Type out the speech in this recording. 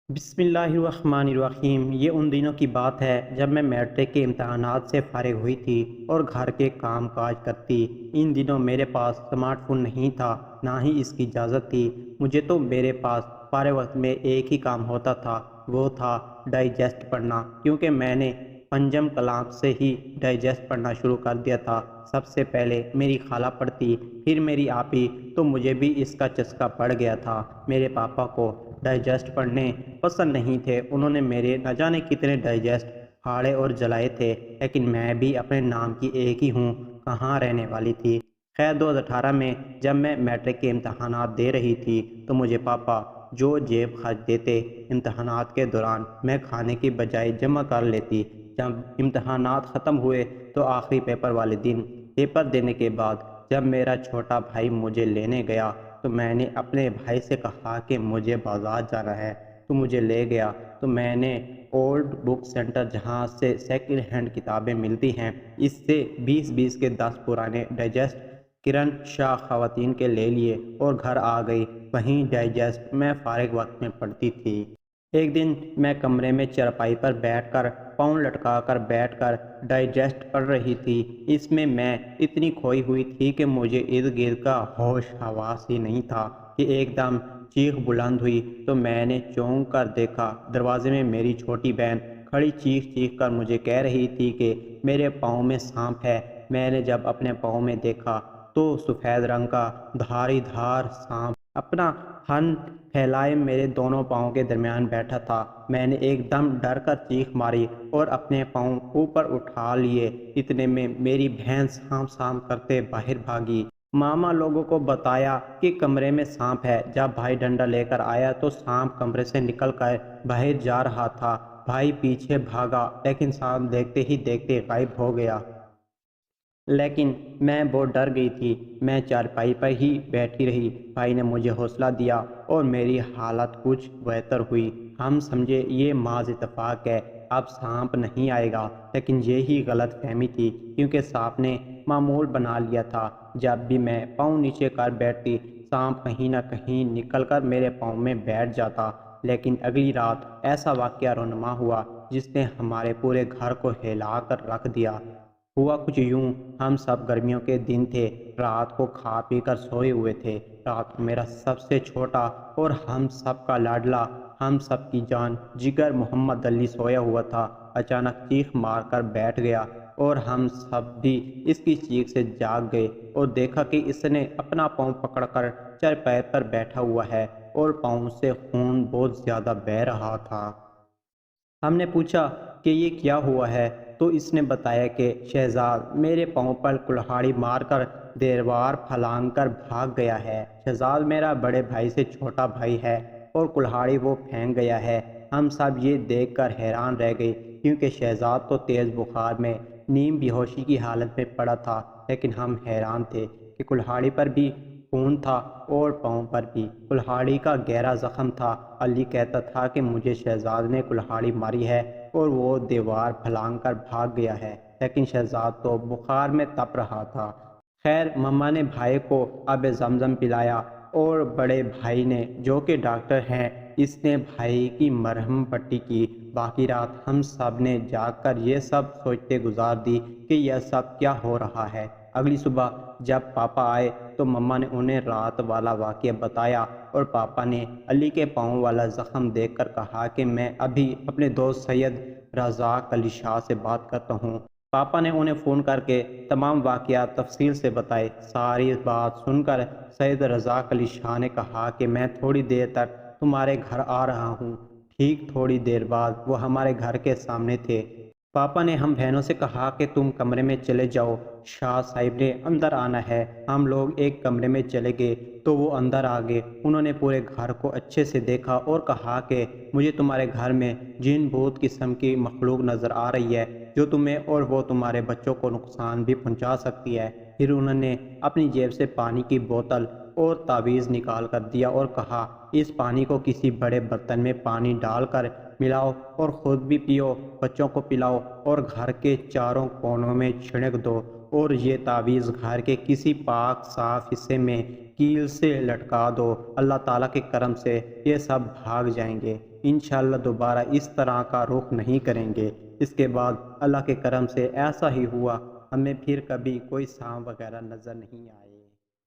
بسم اللہ الرحمن الرحیم۔ یہ ان دنوں کی بات ہے جب میں میٹرک کے امتحانات سے فارغ ہوئی تھی اور گھر کے کام کاج کرتی۔ ان دنوں میرے پاس اسمارٹ فون نہیں تھا، نہ ہی اس کی اجازت تھی۔ مجھے تو میرے پاس فارغ وقت میں ایک ہی کام ہوتا تھا، وہ تھا ڈائجسٹ پڑھنا، کیونکہ میں نے پنجم کلاس سے ہی ڈائجسٹ پڑھنا شروع کر دیا تھا۔ سب سے پہلے میری خالہ پڑھتی، پھر میری آپی، تو مجھے بھی اس کا چسکا پڑ گیا تھا۔ میرے پاپا کو ڈائجسٹ پڑھنے پسند نہیں تھے، انہوں نے میرے نہ جانے کتنے ڈائجسٹ پھاڑے اور جلائے تھے، لیکن میں بھی اپنے نام کی ایک ہی ہوں کہاں رہنے والی تھی۔ خیر 2018 میں جب میں میٹرک کے امتحانات دے رہی تھی تو مجھے پاپا جو جیب خرچ دیتے امتحانات کے دوران میں کھانے کی بجائے جمع کر لیتی۔ جب امتحانات ختم ہوئے تو آخری پیپر والے دن پیپر دینے کے بعد جب میرا چھوٹا بھائی مجھے لینے گیا تو میں نے اپنے بھائی سے کہا کہ مجھے بازار جانا ہے، تو مجھے لے گیا۔ تو میں نے اولڈ بک سینٹر، جہاں سے سیکنڈ ہینڈ کتابیں ملتی ہیں، اس سے 20 کے 10 پرانے ڈائجسٹ کرن شاہ خواتین کے لے لیے اور گھر آ گئی۔ وہیں ڈائجسٹ میں فارغ وقت میں پڑھتی تھی۔ ایک دن میں کمرے میں چارپائی پر بیٹھ کر پاؤں لٹکا کر بیٹھ کر ڈائجسٹ پڑھ رہی تھی۔ اس میں اتنی کھوئی ہوئی تھی کہ مجھے ارد گرد کا ہوش حواس ہی نہیں تھا کہ ایک دم چیخ بلند ہوئی تو میں نے چونک کر دیکھا، دروازے میں میری چھوٹی بہن کھڑی چیخ چیخ کر مجھے کہہ رہی تھی کہ میرے پاؤں میں سانپ ہے۔ میں نے جب اپنے پاؤں میں دیکھا تو سفید رنگ کا دھاری دھار سانپ اپنا پھن پھیلائے میرے دونوں پاؤں کے درمیان بیٹھا تھا۔ میں نے ایک دم ڈر کر چیخ ماری اور اپنے پاؤں اوپر اٹھا لیے۔ اتنے میں میری بہن سانپ سانپ کرتے باہر بھاگی۔ ماما لوگوں کو بتایا کہ کمرے میں سانپ ہے۔ جب بھائی ڈنڈا لے کر آیا تو سانپ کمرے سے نکل کر باہر جا رہا تھا۔ بھائی پیچھے بھاگا لیکن سانپ دیکھتے ہی دیکھتے غائب ہو گیا۔ لیکن میں بہت ڈر گئی تھی، میں چارپائی پر ہی بیٹھی رہی۔ بھائی نے مجھے حوصلہ دیا اور میری حالت کچھ بہتر ہوئی۔ ہم سمجھے یہ محض اتفاق ہے، اب سانپ نہیں آئے گا، لیکن یہی غلط فہمی تھی، کیونکہ سانپ نے معمول بنا لیا تھا۔ جب بھی میں پاؤں نیچے کر بیٹھتی، سانپ کہیں نہ کہیں نکل کر میرے پاؤں میں بیٹھ جاتا۔ لیکن اگلی رات ایسا واقعہ رونما ہوا جس نے ہمارے پورے گھر کو ہلا کر رکھ دیا۔ ہوا کچھ یوں، ہم سب گرمیوں کے دن تھے، رات کو کھا پی کر سوئے ہوئے تھے۔ رات کو میرا سب سے چھوٹا اور ہم سب کا لاڈلا، ہم سب کی جان جگر محمد علی سویا ہوا تھا۔ اچانک چیخ مار کر بیٹھ گیا اور ہم سب بھی اس کی چیخ سے جاگ گئے اور دیکھا کہ اس نے اپنا پاؤں پکڑ کر چارپائی پر بیٹھا ہوا ہے اور پاؤں سے خون بہت زیادہ بہہ رہا تھا۔ ہم نے پوچھا کہ یہ کیا ہوا ہے تو اس نے بتایا کہ شہزاد میرے پاؤں پر کلہاڑی مار کر دیوار پھلانگ کر بھاگ گیا ہے۔ شہزاد میرا بڑے بھائی سے چھوٹا بھائی ہے اور کلہاڑی وہ پھینک گیا ہے۔ ہم سب یہ دیکھ کر حیران رہ گئے، کیونکہ شہزاد تو تیز بخار میں نیم بے ہوشی کی حالت میں پڑا تھا، لیکن ہم حیران تھے کہ کلہاڑی پر بھی خون تھا اور پاؤں پر بھی۔ کلہاڑی کا گہرا زخم تھا۔ علی کہتا تھا کہ مجھے شہزاد نے کلہاڑی ماری ہے اور وہ دیوار پھلانگ کر بھاگ گیا ہے، لیکن شہزاد تو بخار میں تپ رہا تھا۔ خیر مما نے بھائی کو آب زمزم پلایا اور بڑے بھائی نے، جو کہ ڈاکٹر ہیں، اس نے بھائی کی مرہم پٹی کی۔ باقی رات ہم سب نے جاگ کر یہ سب سوچتے گزار دی کہ یہ سب کیا ہو رہا ہے۔ اگلی صبح جب پاپا آئے تو مما نے انہیں رات والا واقعہ بتایا اور پاپا نے علی کے پاؤں والا زخم دیکھ کر کہا کہ میں ابھی اپنے دوست سید رزاق علی شاہ سے بات کرتا ہوں۔ پاپا نے انہیں فون کر کے تمام واقعات تفصیل سے بتائے۔ ساری بات سن کر سید رزاق علی شاہ نے کہا کہ میں تھوڑی دیر تک تمہارے گھر آ رہا ہوں۔ ٹھیک تھوڑی دیر بعد وہ ہمارے گھر کے سامنے تھے۔ پاپا نے ہم بہنوں سے کہا کہ تم کمرے میں چلے جاؤ، شاہ صاحب نے اندر آنا ہے۔ ہم لوگ ایک کمرے میں چلے گئے تو وہ اندر آ گئے۔ انہوں نے پورے گھر کو اچھے سے دیکھا اور کہا کہ مجھے تمہارے گھر میں جن بھوت قسم کی مخلوق نظر آ رہی ہے، جو تمہیں اور وہ تمہارے بچوں کو نقصان بھی پہنچا سکتی ہے۔ پھر انہوں نے اپنی جیب سے پانی کی بوتل اور تعویذ نکال کر دیا اور کہا اس پانی کو کسی بڑے برتن میں پانی ڈال کر ملاؤ اور خود بھی پیو، بچوں کو پلاؤ اور گھر کے چاروں کونوں میں چھڑک دو۔ اور یہ تعویذ گھر کے کسی پاک صاف حصے میں کیل سے لٹکا دو، اللہ تعالیٰ کے کرم سے یہ سب بھاگ جائیں گے، انشاءاللہ دوبارہ اس طرح کا رخ نہیں کریں گے۔ اس کے بعد اللہ کے کرم سے ایسا ہی ہوا، ہمیں پھر کبھی کوئی سانپ وغیرہ نظر نہیں آئے۔